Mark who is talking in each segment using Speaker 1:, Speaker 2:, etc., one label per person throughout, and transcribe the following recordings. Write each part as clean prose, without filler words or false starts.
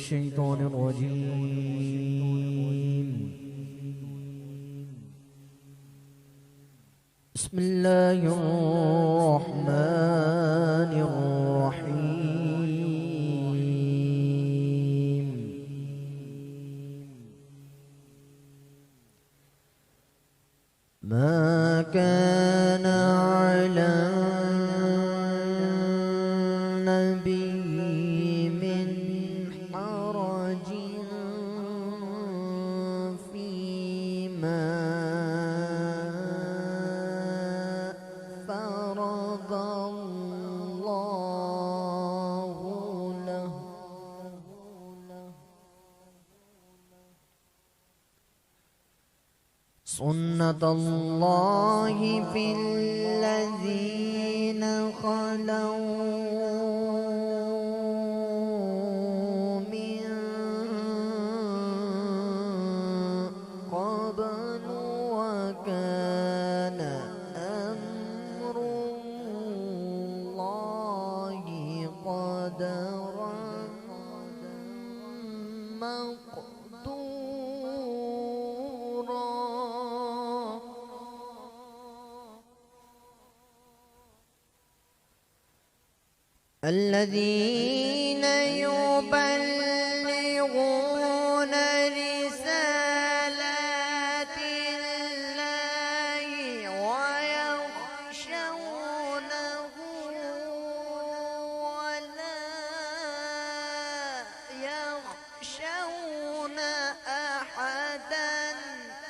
Speaker 1: الشيطان الرجيم. بسم الله الرحمن الرحيم. ما كان على النبي من حرج فيما فرض الله له. سنة الله في الذين خلوا من قبل وكان أمر الله قدرا مقدورا. الذين يبلغون رسالات الله ويخشونه ولا يخشون أحدا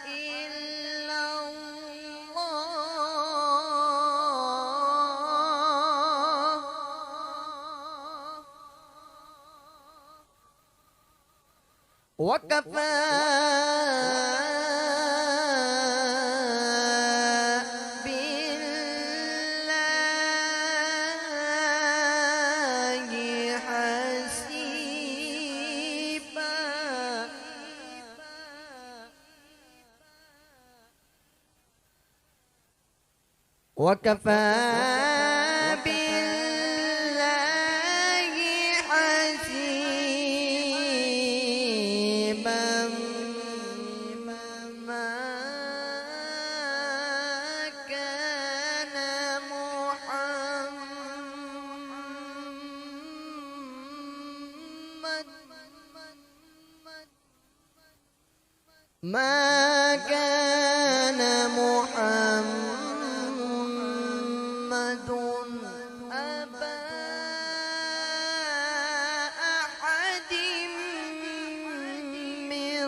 Speaker 1: إلا الله وكفى بالله حسيبا. وكفى بالله حسيبا. ما كان محمد أبا أحد من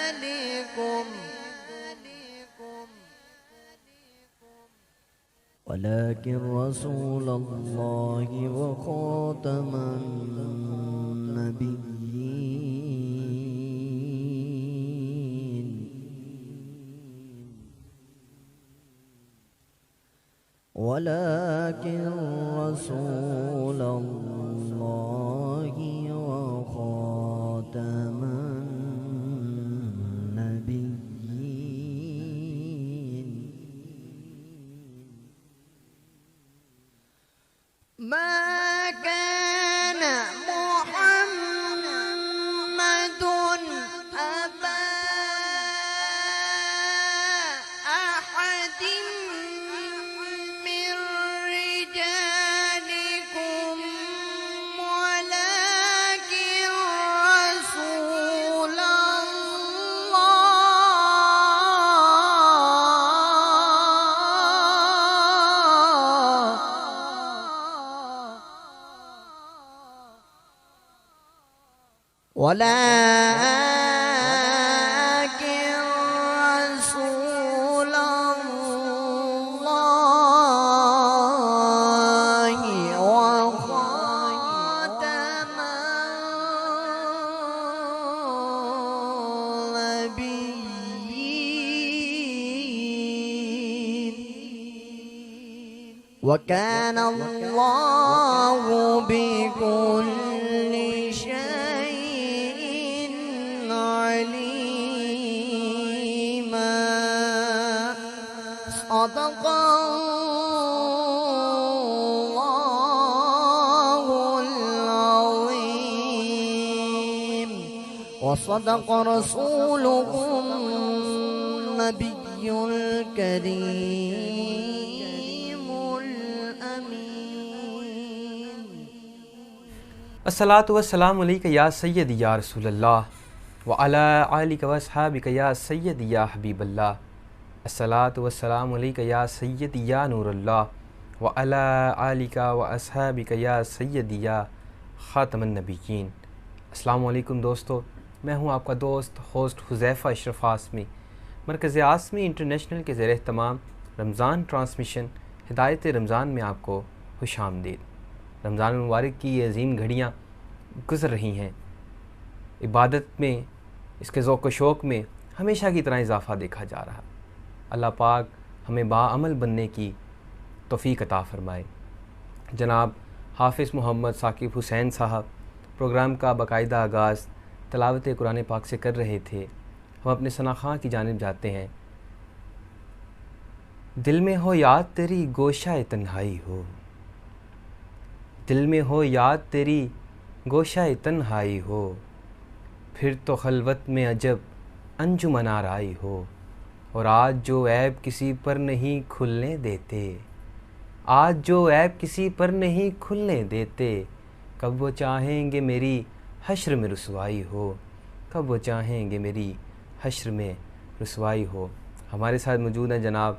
Speaker 1: رجالكم ولكن رسول الله وخاتم النبيين. ولكن رسول الله وخاتم النبيين. ما كان محمد أبا أحد من رجالكم ولكن رسول الله ولكن رسول الله وخاتم النبيين. وكان الله بكل شيء عليما. صدق الله وصدق رسوله النبي الكريم الأمين.
Speaker 2: الصلاۃ والسلام علیک یا سیدی یا رسول اللہ وعلی آلک واصحابک یا سیدی یا حبیب اللہ. الصلاۃ والسلام علیک یا سیدی یا نور اللہ وعلی آلک واصحابک یا سیدی یا خاتم النبیین. السلام علیکم دوستو، میں ہوں آپ کا دوست ہوسٹ حذیفہ اشرف عاصمی. مرکز عاصمی انٹرنیشنل کے زیر اہتمام رمضان ٹرانسمیشن ہدایت رمضان میں آپ کو خوش آمدید. رمضان المبارک کی یہ عظیم گھڑیاں گزر رہی ہیں. عبادت میں، اس کے ذوق و شوق میں ہمیشہ کی طرح اضافہ دیکھا جا رہا. اللہ پاک ہمیں باعمل بننے کی توفیق عطا فرمائے. جناب حافظ محمد ثاقب حسین صاحب پروگرام کا باقاعدہ آغاز تلاوت قرآن پاک سے کر رہے تھے. ہم اپنے ثنا خاں کی جانب جاتے ہیں. دل میں ہو یاد تیری گوشہ تنہائی ہو، دل میں ہو یاد تیری گوشہ تنہائی ہو، پھر تو خلوت میں عجب انجمن آرائی ہو. اور آج جو عیب کسی پر نہیں کھلنے دیتے، آج جو عیب کسی پر نہیں کھلنے دیتے، کب وہ چاہیں گے میری حشر میں رسوائی ہو، کب وہ چاہیں گے میری حشر میں رسوائی ہو. ہمارے ساتھ موجود ہیں جناب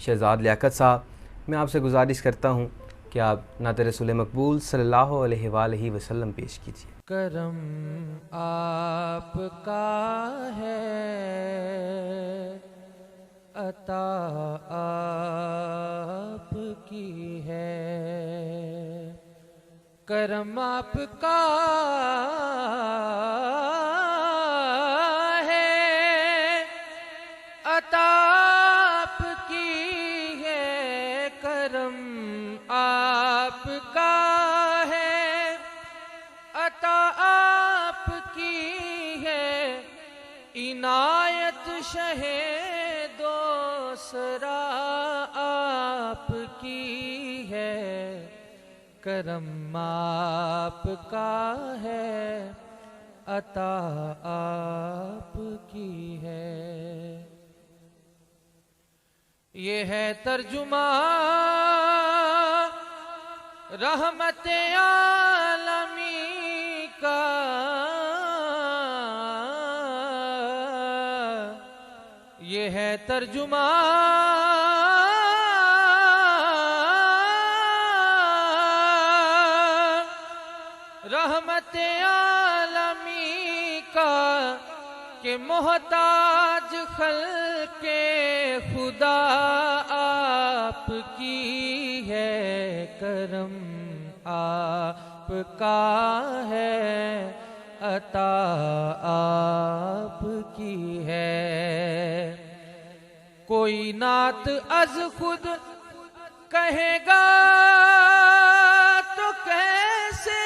Speaker 2: شہزاد لیاقت صاحب. میں آپ سے گزارش کرتا ہوں کہ آپ نعت رسول مقبول صلی اللہ علیہ وآلہ وسلم پیش کیجیے.
Speaker 3: کرم آپ کا ہے، عطا آپ کی ہے. کرم آپ کا ہے، عطا آپ کی ہے. کرم آپ کا ہے، عطا آپ کی ہے. عنایت شہ دوسرا آپ کی ہے. کرم آپ کا ہے، عطا آپ کی ہے. یہ ہے ترجمہ رحمت عالمی کا، یہ ہے ترجمہ رحمت عالمی کا، کہ محتاج خلق خدا آپ کی ہے. کرم آپ کا ہے، عطا آپ کی ہے. کوئی نعت از خود کہے گا تو کیسے،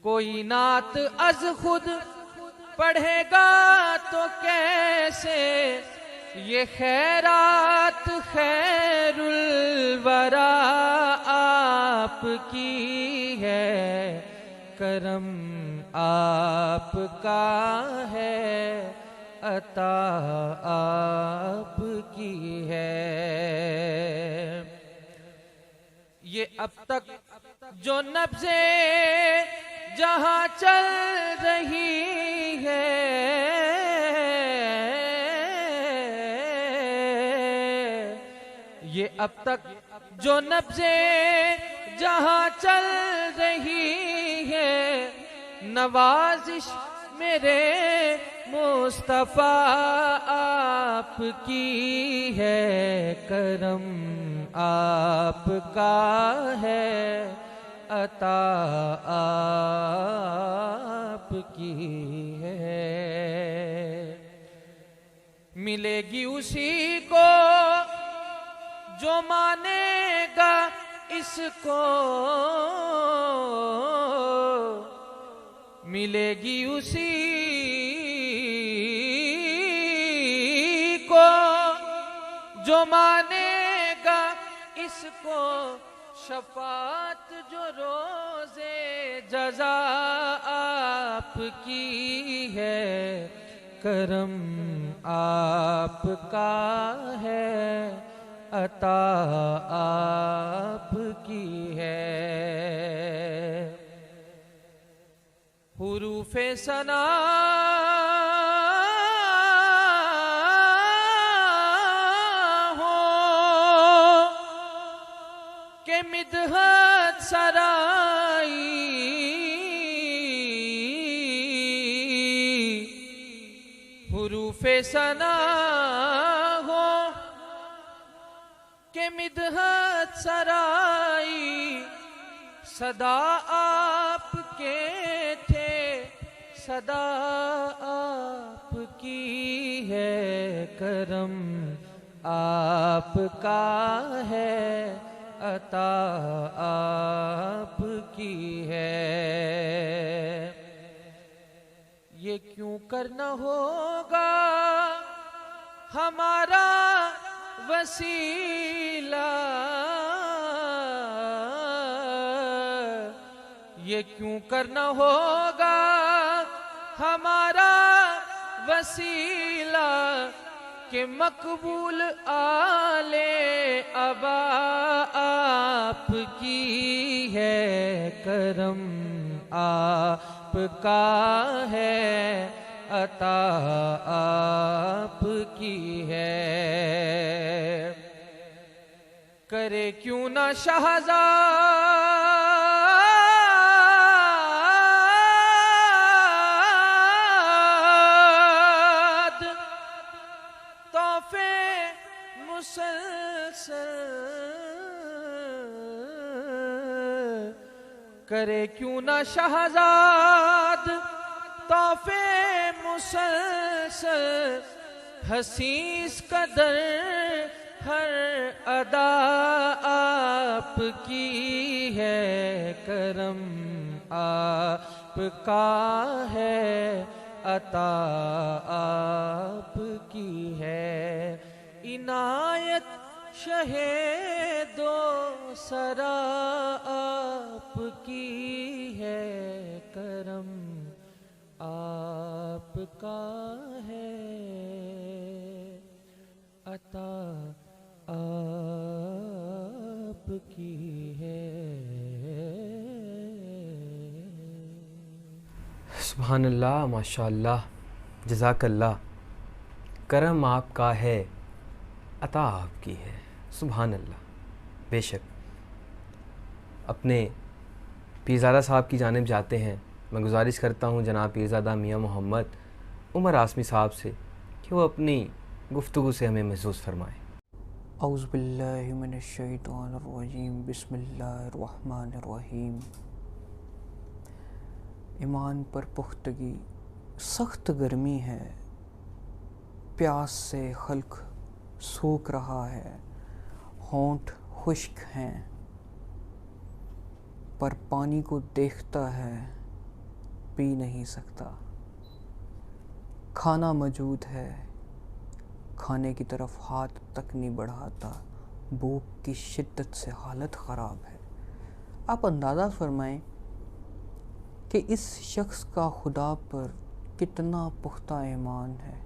Speaker 3: کوئی نعت از خود پڑھے گا تو کیسے. یہ خیرات خیر الورا آپ کی ہے. کرم آپ کا ہے، عطا آپ کی ہے. یہ اب تک جو نبضیں جہاں چل رہی ہے، یہ اب تک جو نبضیں جہاں چل رہی ہے، نوازش میرے مصطفیٰ آپ کی ہے. کرم آپ کا ہے، عطا آپ کی ہے. ملے گی اسی کو جو مانے گا اس کو، ملے گی اسی کو جو مانے گا اس کو شفاعت جو روزے جزا آپ کی ہے، کرم آپ کا ہے، عطا آپ کی ہے۔ حروف ثنا ہو کہ مدحت سرائی، حروف ثنا ہو کہ مدحت سرائی، صدا آپ کے تھے صدا آپ کی ہے، کرم آپ کا ہے، عطا آپ کی ہے۔ یہ کیوں کرنا ہوگا ہمارا وسیلہ، یہ کیوں کرنا ہوگا ہمارا وسیلہ، کہ مقبول آل ابا آپ کی ہے، کرم آپ کا ہے، عطا آپ کی ہے۔ کرے کیوں نہ شہزاد تحفے مسلسل، کرے کیوں نہ شہزاد تحفے مسلسل، حسیس قدر ہر ادا آپ کی ہے، کرم آپ کا ہے، عطا آپ کی ہے۔ عنایت شہ دو سرا آپ کی ہے، کرم آپ کا ہے، عطا آپ کی ہے۔
Speaker 2: سبحان اللہ، ماشاء اللہ، جزاک اللہ۔ کرم آپ کا ہے، عطا آپ کی ہے۔ سبحان اللہ۔ بے شک اپنے پیرزادہ صاحب کی جانب جاتے ہیں۔ میں گزارش کرتا ہوں جناب پیرزادہ میاں محمد عمر عاصمی صاحب سے کہ وہ اپنی گفتگو سے ہمیں محظوظ فرمائیں۔
Speaker 4: اعوذ باللہ من الشیطان الرجیم، بسم اللہ الرحمن الرحیم۔ ایمان پر پختگی، سخت گرمی ہے، پیاس سے خلق سوکھ رہا ہے، ہونٹ خشک ہیں، پر پانی کو دیکھتا ہے پی نہیں سکتا۔ کھانا موجود ہے، کھانے کی طرف ہاتھ تک نہیں بڑھاتا، بھوک کی شدت سے حالت خراب ہے۔ آپ اندازہ فرمائیں کہ اس شخص کا خدا پر کتنا پختہ ایمان ہے،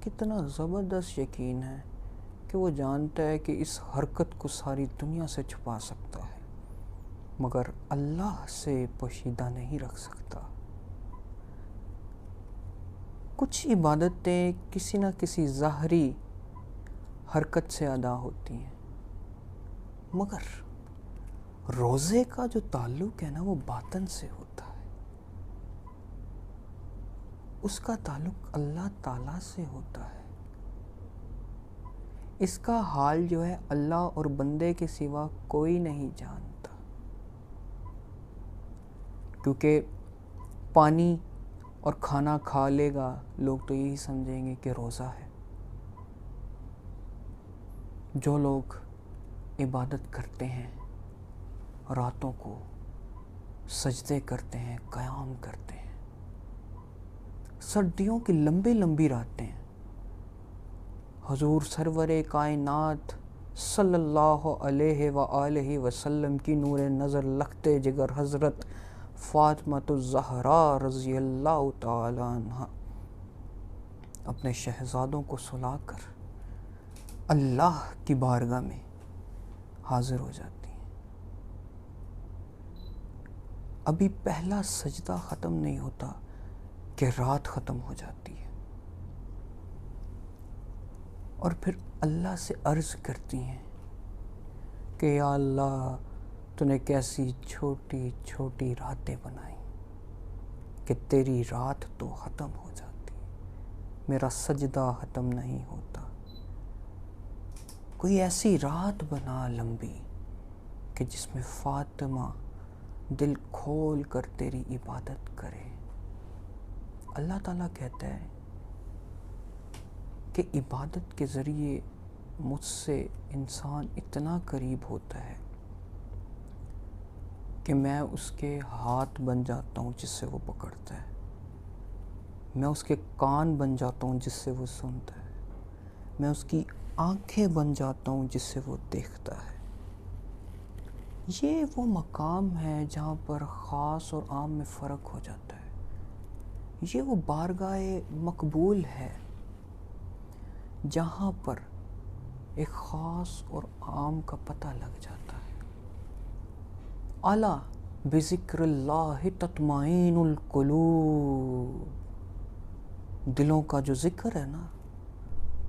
Speaker 4: کتنا زبردست یقین ہے کہ وہ جانتا ہے کہ اس حرکت کو ساری دنیا سے چھپا سکتا ہے مگر اللہ سے پوشیدہ نہیں رکھ سکتا۔ کچھ عبادتیں کسی نہ کسی ظاہری حرکت سے ادا ہوتی ہیں، مگر روزے کا جو تعلق ہے نا وہ باطن سے ہوتا ہے، اس کا تعلق اللہ تعالیٰ سے ہوتا ہے۔ اس کا حال جو ہے اللہ اور بندے کے سوا کوئی نہیں جانتا، کیونکہ پانی اور کھانا کھا لے گا لوگ تو یہی سمجھیں گے کہ روزہ ہے۔ جو لوگ عبادت کرتے ہیں، راتوں کو سجدے کرتے ہیں، قیام کرتے ہیں، سردیوں کی لمبی لمبی راتیں، حضور سرور کائنات صلی اللہ علیہ وآلہ وسلم کی نور نظر لختے جگر حضرت فاطمۃ الزہرا رضی اللہ تعالی عنہ اپنے شہزادوں کو سلا کر اللہ کی بارگاہ میں حاضر ہو جاتی ہیں۔ ابھی پہلا سجدہ ختم نہیں ہوتا کہ رات ختم ہو جاتی ہے، اور پھر اللہ سے عرض کرتی ہیں کہ یا اللہ تو نے کیسی چھوٹی چھوٹی راتیں بنائی کہ تیری رات تو ختم ہو جاتی، میرا سجدہ ختم نہیں ہوتا، کوئی ایسی رات بنا لمبی کہ جس میں فاطمہ دل کھول کر تیری عبادت کرے۔ اللہ تعالیٰ کہتا ہے کہ عبادت کے ذریعے مجھ سے انسان اتنا قریب ہوتا ہے کہ میں اس کے ہاتھ بن جاتا ہوں جس سے وہ پکڑتا ہے، میں اس کے کان بن جاتا ہوں جس سے وہ سنتا ہے، میں اس کی آنکھیں بن جاتا ہوں جس سے وہ دیکھتا ہے۔ یہ وہ مقام ہے جہاں پر خاص اور عام میں فرق ہو جاتا ہے، یہ وہ بارگاہ مقبول ہے جہاں پر ایک خاص اور عام کا پتہ لگ جاتا ہے۔ الا بذکر اللہ تطمئن القلوب، دلوں کا جو ذکر ہے نا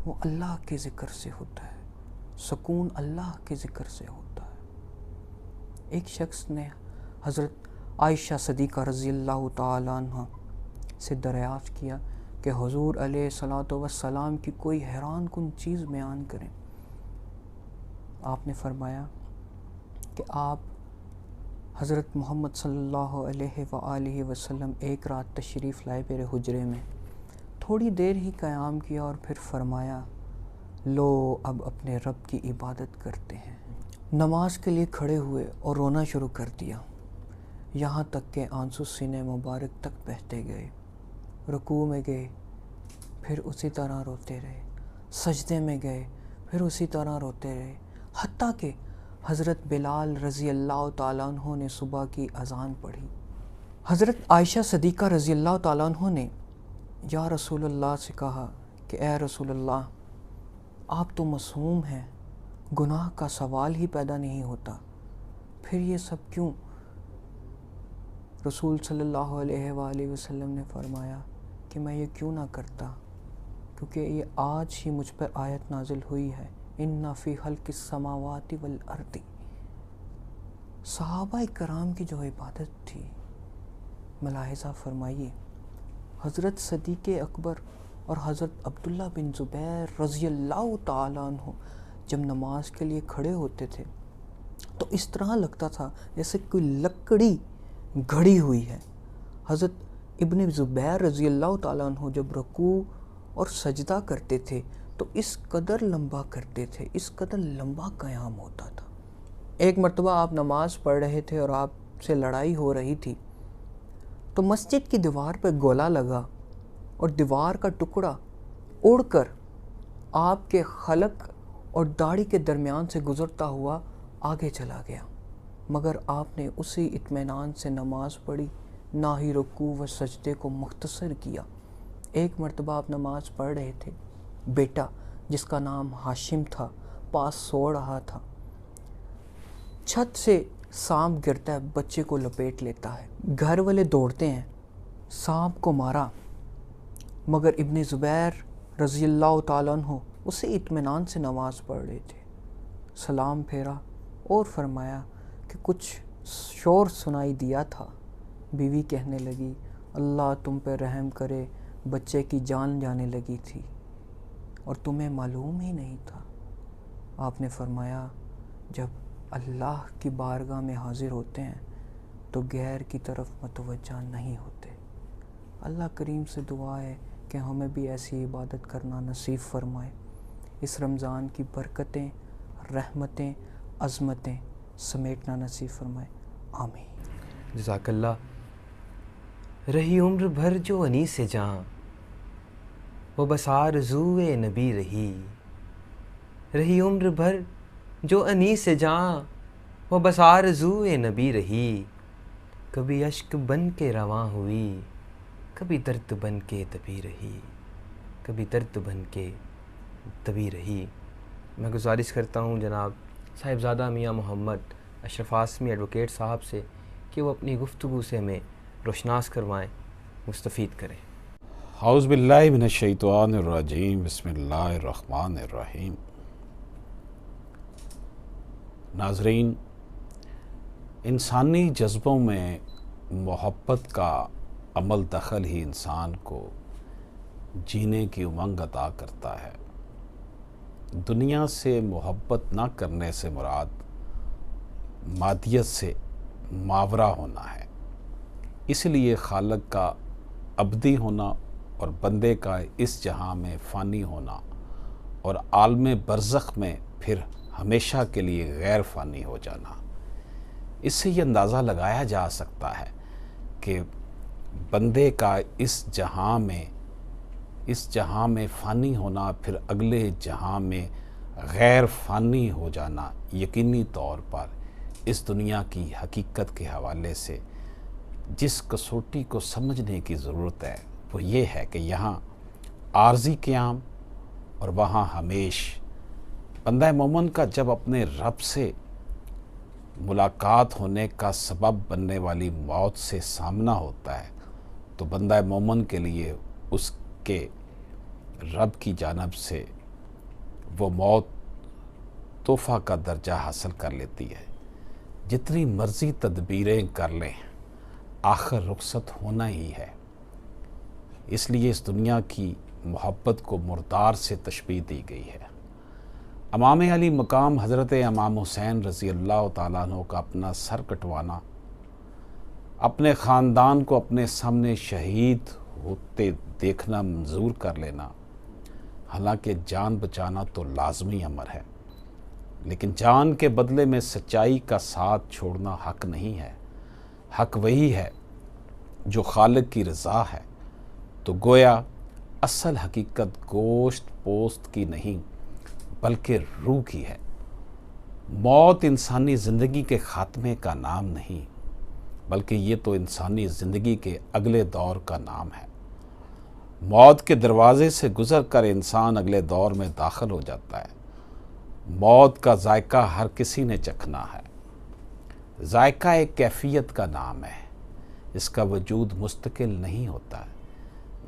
Speaker 4: وہ اللہ کے ذکر سے ہوتا ہے، سکون اللہ کے ذکر سے ہوتا ہے۔ ایک شخص نے حضرت عائشہ صدیقہ رضی اللہ تعالیٰ عنہ سے دریافت کیا کہ حضور علیہ الصلوۃ والسلام کی کوئی حیران کن چیز بیان کریں۔ آپ نے فرمایا کہ آپ حضرت محمد صلی اللہ علیہ وآلہ وسلم ایک رات تشریف لائے میرے حجرے میں، تھوڑی دیر ہی قیام کیا اور پھر فرمایا لو اب اپنے رب کی عبادت کرتے ہیں۔ نماز کے لیے کھڑے ہوئے اور رونا شروع کر دیا، یہاں تک کہ آنسو سینے مبارک تک بہتے گئے۔ رکوع میں گئے، پھر اسی طرح روتے رہے، سجدے میں گئے، پھر اسی طرح روتے رہے، حتیٰ کہ حضرت بلال رضی اللہ تعالیٰ عنہ نے صبح کی اذان پڑھی۔ حضرت عائشہ صدیقہ رضی اللہ تعالیٰ عنہ نے یا رسول اللہ سے کہا کہ اے رسول اللہ، آپ تو معصوم ہیں، گناہ کا سوال ہی پیدا نہیں ہوتا، پھر یہ سب کیوں؟ رسول صلی اللہ علیہ وآلہ وسلم نے فرمایا کہ میں یہ کیوں نہ کرتا، کیونکہ یہ آج ہی مجھ پر آیت نازل ہوئی ہے، ان فی خلق السماوات والارض۔ صحابہ کرام کی جو عبادت تھی، ملاحظہ فرمائیے، حضرت صدیق اکبر اور حضرت عبداللہ بن زبیر رضی اللہ تعالیٰ عنہ جب نماز کے لیے کھڑے ہوتے تھے تو اس طرح لگتا تھا جیسے کوئی لکڑی گھڑی ہوئی ہے۔ حضرت ابن زبیر رضی اللہ تعالیٰ عنہ جب رکوع اور سجدہ کرتے تھے تو اس قدر لمبا کرتے تھے، اس قدر لمبا قیام ہوتا تھا۔ ایک مرتبہ آپ نماز پڑھ رہے تھے اور آپ سے لڑائی ہو رہی تھی تو مسجد کی دیوار پہ گولا لگا اور دیوار کا ٹکڑا اڑ کر آپ کے خلق اور داڑھی کے درمیان سے گزرتا ہوا آگے چلا گیا، مگر آپ نے اسی اطمینان سے نماز پڑھی، نہ ہی رکوع و سجدے کو مختصر کیا۔ ایک مرتبہ آپ نماز پڑھ رہے تھے، بیٹا جس کا نام ہاشم تھا پاس سو رہا تھا، چھت سے سانپ گرتا ہے، بچے کو لپیٹ لیتا ہے، گھر والے دوڑتے ہیں، سانپ کو مارا، مگر ابن زبیر رضی اللہ تعالیٰ عنہ اسی اطمینان سے نماز پڑھ رہے تھے۔ سلام پھیرا اور فرمایا کہ کچھ شور سنائی دیا تھا، بیوی کہنے لگی اللہ تم پہ رحم کرے، بچے کی جان جانے لگی تھی اور تمہیں معلوم ہی نہیں تھا۔ آپ نے فرمایا جب اللہ کی بارگاہ میں حاضر ہوتے ہیں تو غیر کی طرف متوجہ نہیں ہوتے۔ اللہ کریم سے دعا ہے کہ ہمیں بھی ایسی عبادت کرنا نصیب فرمائے، اس رمضان کی برکتیں، رحمتیں، عظمتیں سمیٹنا نصیب فرمائے، آمین۔
Speaker 2: جزاک اللہ۔ رہی عمر بھر جو انیس سے جہاں، وہ بس آرزوئے نبی رہی، رہی عمر بھر جو انیس جاں، وہ بس آرزوئے نبی رہی۔ کبھی اشک بن کے رواں ہوئی، کبھی درد بن کے دبی رہی، کبھی درد بن کے دبی رہی۔ میں گزارش کرتا ہوں جناب صاحبزادہ میاں محمد اشرف عاصمی ایڈوکیٹ صاحب سے کہ وہ اپنی گفتگو سے ہمیں روشناس کروائیں، مستفید کریں۔
Speaker 5: اعوذ باللہ من الشیطان الرجیم، بسم اللہ الرحمن الرحیم۔ ناظرین، انسانی جذبوں میں محبت کا عمل دخل ہی انسان کو جینے کی امنگ عطا کرتا ہے۔ دنیا سے محبت نہ کرنے سے مراد مادیت سے ماورا ہونا ہے۔ اس لیے خالق کا ابدی ہونا اور بندے کا اس جہاں میں فانی ہونا اور عالم برزخ میں پھر ہمیشہ کے لیے غیر فانی ہو جانا، اس سے یہ اندازہ لگایا جا سکتا ہے کہ بندے کا اس جہاں میں فانی ہونا، پھر اگلے جہاں میں غیر فانی ہو جانا، یقینی طور پر اس دنیا کی حقیقت کے حوالے سے جس کسوٹی کو سمجھنے کی ضرورت ہے وہ یہ ہے کہ یہاں عارضی قیام اور وہاں ہمیش۔ بندہ مومن کا جب اپنے رب سے ملاقات ہونے کا سبب بننے والی موت سے سامنا ہوتا ہے تو بندہ مومن کے لیے اس کے رب کی جانب سے وہ موت تحفہ کا درجہ حاصل کر لیتی ہے۔ جتنی مرضی تدبیریں کر لیں، آخر رخصت ہونا ہی ہے۔ اس لیے اس دنیا کی محبت کو مردار سے تشبیہ دی گئی ہے۔ امام علی مقام حضرت امام حسین رضی اللہ تعالیٰ عنہ کا اپنا سر کٹوانا، اپنے خاندان کو اپنے سامنے شہید ہوتے دیکھنا منظور کر لینا، حالانکہ جان بچانا تو لازمی امر ہے، لیکن جان کے بدلے میں سچائی کا ساتھ چھوڑنا حق نہیں ہے۔ حق وہی ہے جو خالق کی رضا ہے۔ تو گویا اصل حقیقت گوشت پوست کی نہیں بلکہ روح کی ہے۔ موت انسانی زندگی کے خاتمے کا نام نہیں، بلکہ یہ تو انسانی زندگی کے اگلے دور کا نام ہے۔ موت کے دروازے سے گزر کر انسان اگلے دور میں داخل ہو جاتا ہے۔ موت کا ذائقہ ہر کسی نے چکھنا ہے۔ ذائقہ ایک کیفیت کا نام ہے، اس کا وجود مستقل نہیں ہوتا۔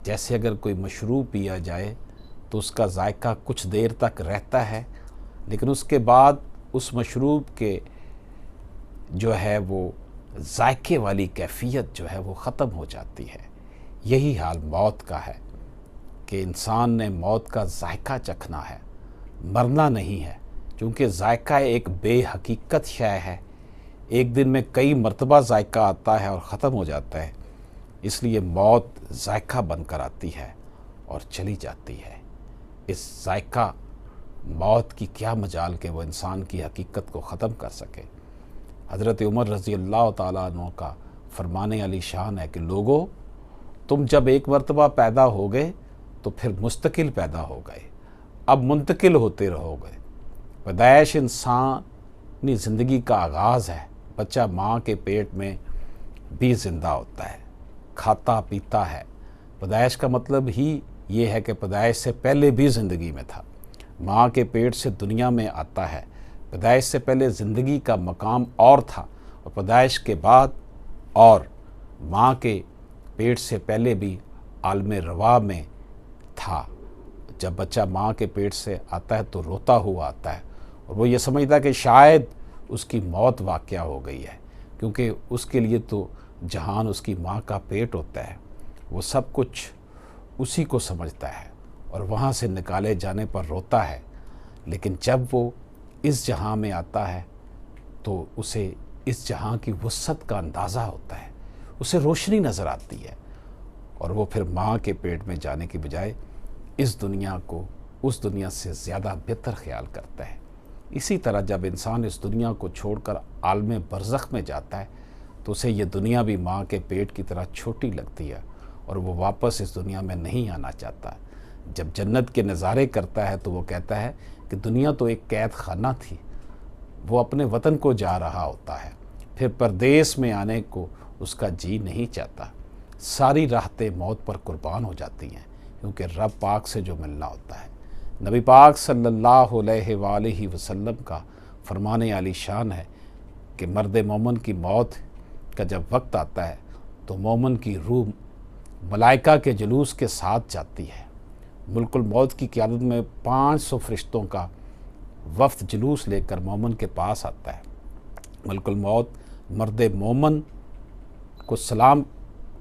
Speaker 5: جیسے اگر کوئی مشروب پیا جائے تو اس کا ذائقہ کچھ دیر تک رہتا ہے، لیکن اس کے بعد اس مشروب کے جو ہے وہ ذائقے والی کیفیت جو ہے وہ ختم ہو جاتی ہے۔ یہی حال موت کا ہے کہ انسان نے موت کا ذائقہ چکھنا ہے، مرنا نہیں ہے، چونکہ ذائقہ ایک بے حقیقت شے ہے۔ ایک دن میں کئی مرتبہ ذائقہ آتا ہے اور ختم ہو جاتا ہے، اس لیے موت ذائقہ بن کر آتی ہے اور چلی جاتی ہے۔ اس ذائقہ موت کی کیا مجال کہ وہ انسان کی حقیقت کو ختم کر سکے۔ حضرت عمر رضی اللہ تعالیٰ عنہ کا فرمان علی شان ہے کہ لوگو، تم جب ایک مرتبہ پیدا ہو گئے تو پھر مستقل پیدا ہو گئے، اب منتقل ہوتے رہو گے۔ پیدائش انسانی زندگی کا آغاز ہے۔ بچہ ماں کے پیٹ میں بھی زندہ ہوتا ہے، کھاتا پیتا ہے۔ پیدائش کا مطلب ہی یہ ہے کہ پیدائش سے پہلے بھی زندگی میں تھا، ماں کے پیٹ سے دنیا میں آتا ہے۔ پیدائش سے پہلے زندگی کا مقام اور تھا، اور پیدائش کے بعد اور ماں کے پیٹ سے پہلے بھی عالم روا میں تھا۔ جب بچہ ماں کے پیٹ سے آتا ہے تو روتا ہوا آتا ہے، اور وہ یہ سمجھتا ہے کہ شاید اس کی موت واقعہ ہو گئی ہے، کیونکہ اس کے لیے تو جہان اس کی ماں کا پیٹ ہوتا ہے۔ وہ سب کچھ اسی کو سمجھتا ہے اور وہاں سے نکالے جانے پر روتا ہے، لیکن جب وہ اس جہاں میں آتا ہے تو اسے اس جہاں کی وسعت کا اندازہ ہوتا ہے، اسے روشنی نظر آتی ہے، اور وہ پھر ماں کے پیٹ میں جانے کی بجائے اس دنیا کو اس دنیا سے زیادہ بہتر خیال کرتا ہے۔ اسی طرح جب انسان اس دنیا کو چھوڑ کر عالم برزخ میں جاتا ہے تو اسے یہ دنیا بھی ماں کے پیٹ کی طرح چھوٹی لگتی ہے، اور وہ واپس اس دنیا میں نہیں آنا چاہتا۔ جب جنت کے نظارے کرتا ہے تو وہ کہتا ہے کہ دنیا تو ایک قید خانہ تھی، وہ اپنے وطن کو جا رہا ہوتا ہے، پھر پردیس میں آنے کو اس کا جی نہیں چاہتا، ساری راحتیں موت پر قربان ہو جاتی ہیں کیونکہ رب پاک سے جو ملنا ہوتا ہے۔ نبی پاک صلی اللہ علیہ وآلہ وسلم کا فرمان عالی شان ہے کہ مرد مومن کی موت کا جب وقت آتا ہے تو مومن کی روح ملائکہ کے جلوس کے ساتھ جاتی ہے۔ ملک الموت کی قیادت میں 500 فرشتوں کا وفد جلوس لے کر مومن کے پاس آتا ہے۔ ملک الموت مرد مومن کو سلام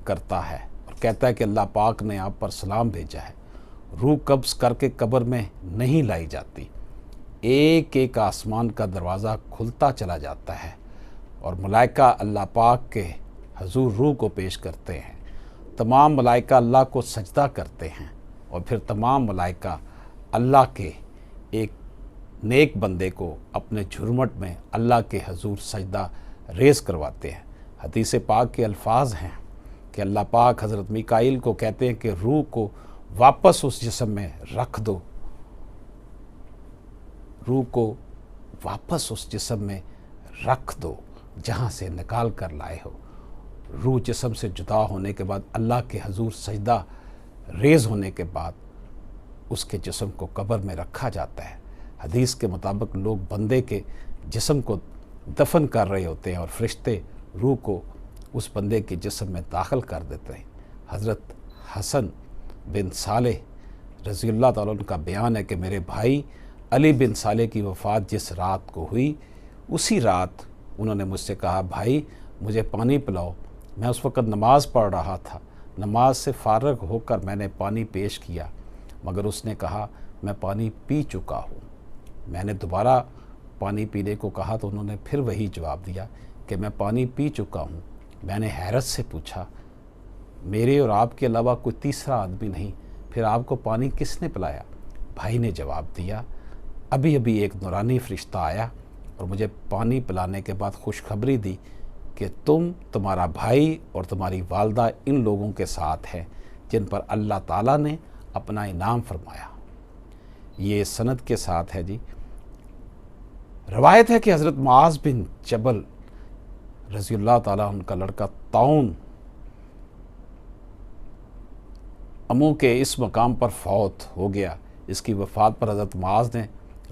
Speaker 5: کرتا ہے اور کہتا ہے کہ اللہ پاک نے آپ پر سلام بھیجا ہے۔ روح قبض کر کے قبر میں نہیں لائی جاتی، ایک ایک آسمان کا دروازہ کھلتا چلا جاتا ہے اور ملائکہ اللہ پاک کے حضور روح کو پیش کرتے ہیں۔ تمام ملائکہ اللہ کو سجدہ کرتے ہیں اور پھر تمام ملائکہ اللہ کے ایک نیک بندے کو اپنے جھرمٹ میں اللہ کے حضور سجدہ ریز کرواتے ہیں۔ حدیث پاک کے الفاظ ہیں کہ اللہ پاک حضرت میکائیل کو کہتے ہیں کہ روح کو واپس اس جسم میں رکھ دو، روح کو واپس اس جسم میں رکھ دو جہاں سے نکال کر لائے ہو۔ روح جسم سے جدا ہونے کے بعد اللہ کے حضور سجدہ ریز ہونے کے بعد اس کے جسم کو قبر میں رکھا جاتا ہے۔ حدیث کے مطابق لوگ بندے کے جسم کو دفن کر رہے ہوتے ہیں اور فرشتے روح کو اس بندے کے جسم میں داخل کر دیتے ہیں۔ حضرت حسن بن صالح رضی اللہ تعالیٰ عنہ کا بیان ہے کہ میرے بھائی علی بن صالح کی وفات جس رات کو ہوئی، اسی رات انہوں نے مجھ سے کہا بھائی مجھے پانی پلاؤ۔ میں اس وقت نماز پڑھ رہا تھا، نماز سے فارغ ہو کر میں نے پانی پیش کیا، مگر اس نے کہا میں پانی پی چکا ہوں۔ میں نے دوبارہ پانی پینے کو کہا تو انہوں نے پھر وہی جواب دیا کہ میں پانی پی چکا ہوں۔ میں نے حیرت سے پوچھا میرے اور آپ کے علاوہ کوئی تیسرا آدمی نہیں، پھر آپ کو پانی کس نے پلایا؟ بھائی نے جواب دیا ابھی ابھی ایک نورانی فرشتہ آیا اور مجھے پانی پلانے کے بعد خوشخبری دی کہ تمہارا بھائی اور تمہاری والدہ ان لوگوں کے ساتھ ہیں جن پر اللہ تعالیٰ نے اپنا انعام فرمایا۔ یہ سند کے ساتھ ہے جی۔ روایت ہے کہ حضرت معاذ بن جبل رضی اللہ تعالیٰ عنہ کا لڑکا طاعون امو کے اس مقام پر فوت ہو گیا۔ اس کی وفات پر حضرت معاذ نے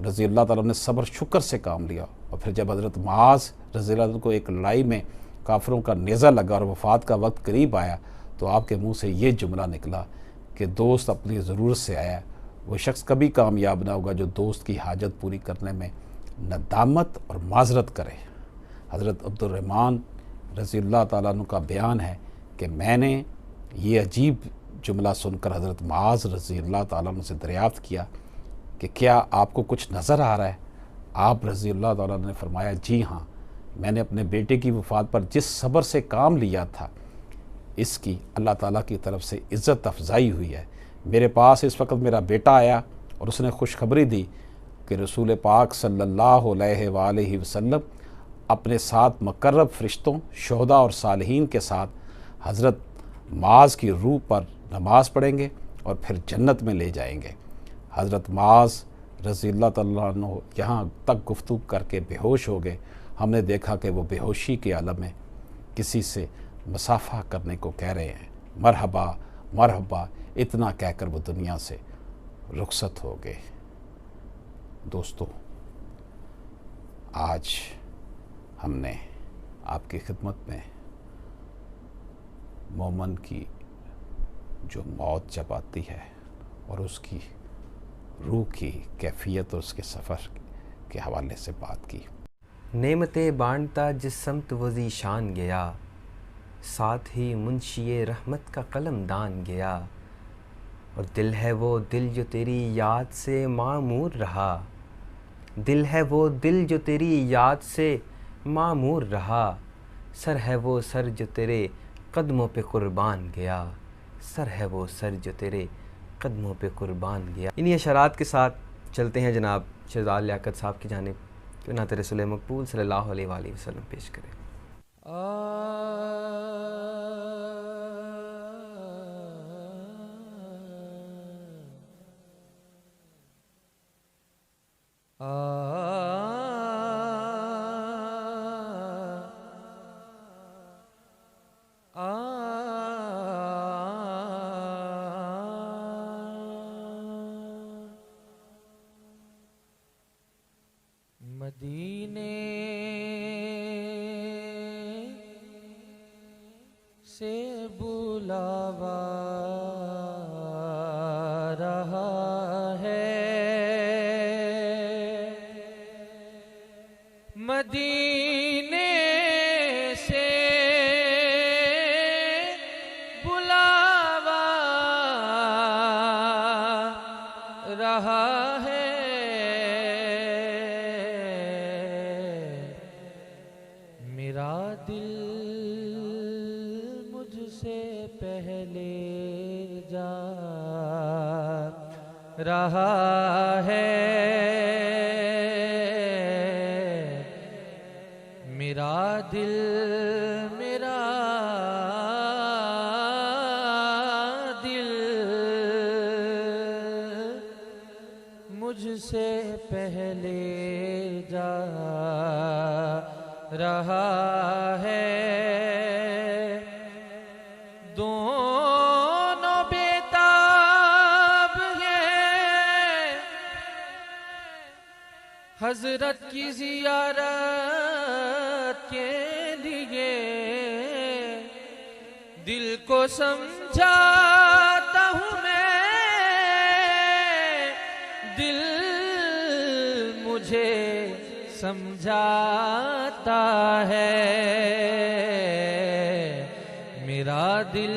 Speaker 5: رضی اللہ تعالیٰ نے صبر شکر سے کام لیا، اور پھر جب حضرت معاذ رضی اللہ عنہ کو ایک لڑائی میں کافروں کا نیزہ لگا اور وفات کا وقت قریب آیا تو آپ کے منہ سے یہ جملہ نکلا کہ دوست اپنی ضرورت سے آیا، وہ شخص کبھی کامیاب نہ ہوگا جو دوست کی حاجت پوری کرنے میں ندامت اور معذرت کرے۔ حضرت عبد الرحمن رضی اللہ تعالیٰ عنہ کا بیان ہے کہ میں نے یہ عجیب جملہ سن کر حضرت معاذ رضی اللہ تعالیٰ عنہ سے دریافت کیا کہ کیا آپ کو کچھ نظر آ رہا ہے؟ آپ رضی اللہ تعالیٰ عنہ نے فرمایا جی ہاں، میں نے اپنے بیٹے کی وفات پر جس صبر سے کام لیا تھا اس کی اللہ تعالیٰ کی طرف سے عزت افزائی ہوئی ہے۔ میرے پاس اس وقت میرا بیٹا آیا اور اس نے خوشخبری دی کہ رسول پاک صلی اللہ علیہ وآلہ وسلم اپنے ساتھ مقرب فرشتوں، شہداء اور صالحین کے ساتھ حضرت معاذ کی روح پر نماز پڑھیں گے اور پھر جنت میں لے جائیں گے۔ حضرت معاذ رضی اللہ تعالیٰ عنہ یہاں تک گفتگو کر کے بے ہوش ہو گئے۔ ہم نے دیکھا کہ وہ بے ہوشی کے عالم میں کسی سے مصافحہ کرنے کو کہہ رہے ہیں، مرحبا مرحبا اتنا کہہ کر وہ دنیا سے رخصت ہو گئے۔ دوستو، آج ہم نے آپ کی خدمت میں مومن کی جو موت جب آتی ہے اور اس کی روح کی کیفیت اور اس کے سفر کے حوالے سے بات کی۔
Speaker 2: نعمتیں بانٹتا جس سمت وہ ذیشان گیا، ساتھ ہی منشی رحمت کا قلم دان گیا، اور دل ہے وہ دل جو تیری یاد سے معمور رہا، دل ہے وہ دل جو تیری یاد سے معمور رہا، سر ہے وہ سر جو تیرے قدموں پہ قربان گیا، سر ہے وہ سر جو تیرے قدموں پہ قربان گیا۔ انہی اشارات کے ساتھ چلتے ہیں جناب شہزاد لیاقت صاحب کی جانب، کہ نعت رسول مقبول صلی اللہ علیہ وآلہ وسلم پیش کریں۔
Speaker 3: مدینے سے بلاوا رہا ہے، مدینے سے بلاوا رہا ہے، میرا دل مجھ سے پہلے جا رہا ہے، میرا دل مجھ سے پہلے جا رہا ہے، دونوں بیتاب ہیں حضرت کی زیارت کے لیے، دل کو سمجھاتا ہوں میں، دل مجھے سمجھاتا ہے، میرا دل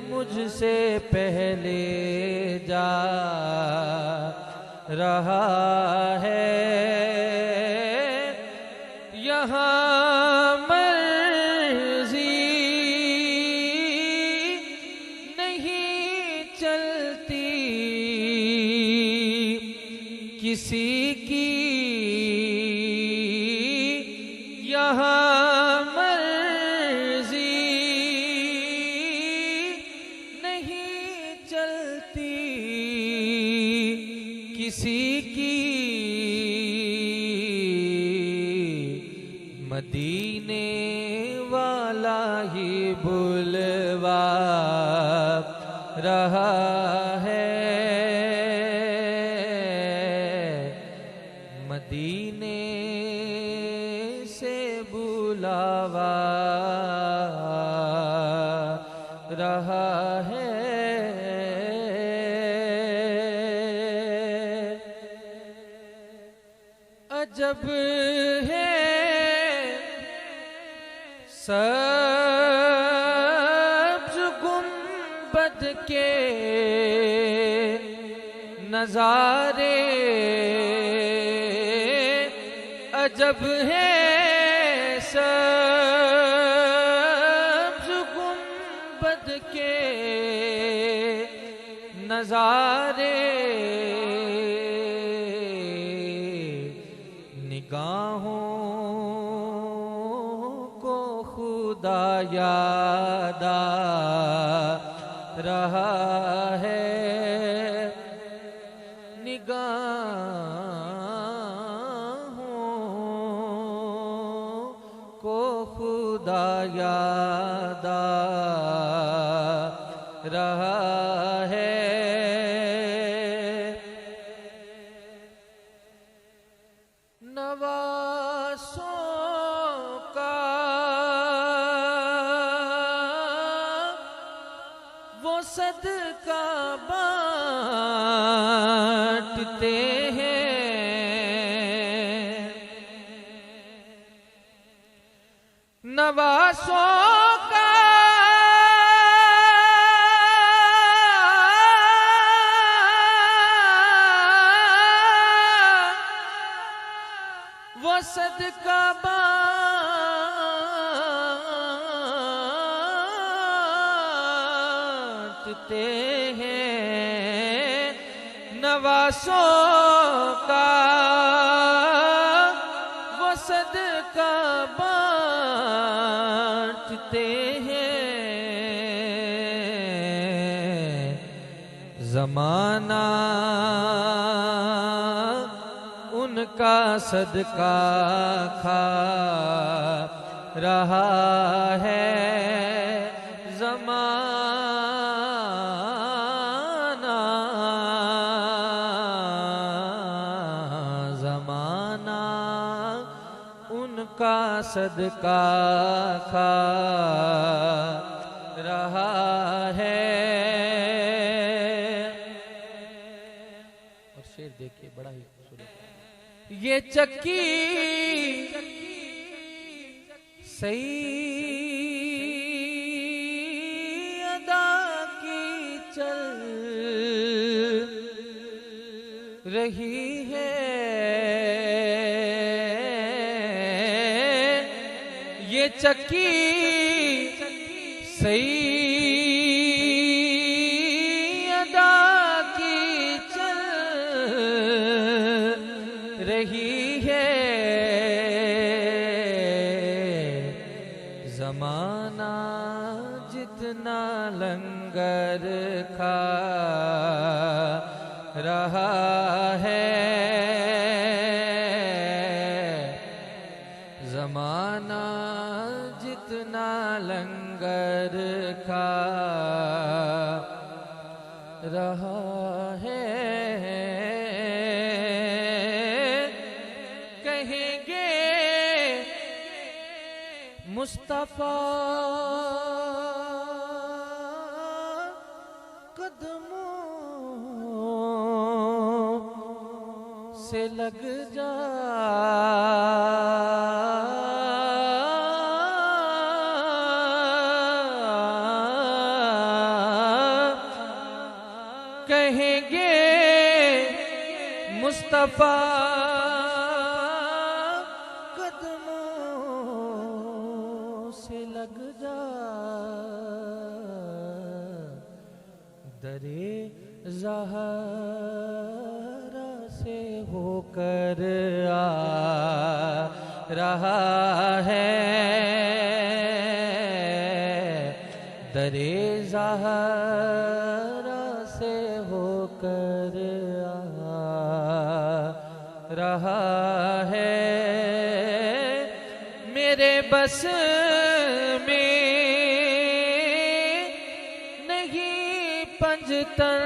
Speaker 3: مجھ سے پہلے جا رہا ہے، یہاں مرضی نہیں چلتی کسی کی، یہاں مرضی نہیں چلتی کسی کی، مدینے والا ہی بلوا رہا ہے، مدینے سے بلاوا رہا ہے، عجب ہے سبز گنبد کے نظارے، عجب ہے سبز گنبد کے نظارے، نگاہوں کو خدا یاد آ رہا ہے، نگاہوں کو خدا یاد آ رہا ہے، نواسوں کا وہ صدقہ بانٹتے ہیں، نواسوں کا وہ صدقہ بانٹتے ہیں، نواسوں کا وہ صدقہ بانٹتے ہیں، زمانہ ان ان کا صدقہ کھا رہا ہے زمانہ، زمانہ ان کا صدقہ کھا رہا ہے۔ اور شعر دیکھیے بڑا ہی خوبصورت ہے۔ یہ چکی سیدہ کی چل رہی ہے، یہ چکی سیدہ کی چل رہی ہے، زمانہ جتنا لنگر کھا رہا ہے، زمانہ جتنا لنگر کھا رہا ہے، کہیں گے مصطفیٰ قدموں سے لگ جا، کہیں گے مصطفیٰ قدموں سے لگ جا، درے زہرا سے ہو کر آ رہا ہے، درے زہرا سے ہو کر آ رہا ہے، میرے بس میں نہیں پنجتن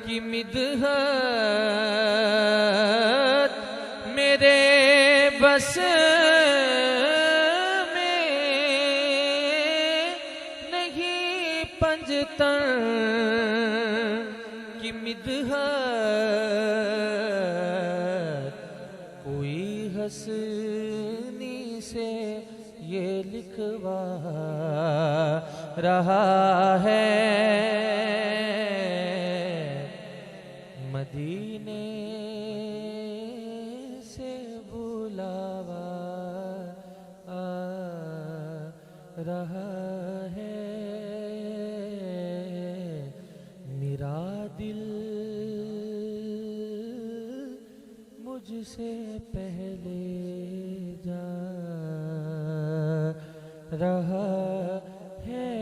Speaker 3: کی مدحت، میرے بس میں نہیں پنجتن کی مدحت، کوئی حسنی سے یہ لکھوا رہا ہے، مدینے سے بلاوا آ رہا ہے، میرا دل مجھ سے پہلے جا رہا ہے۔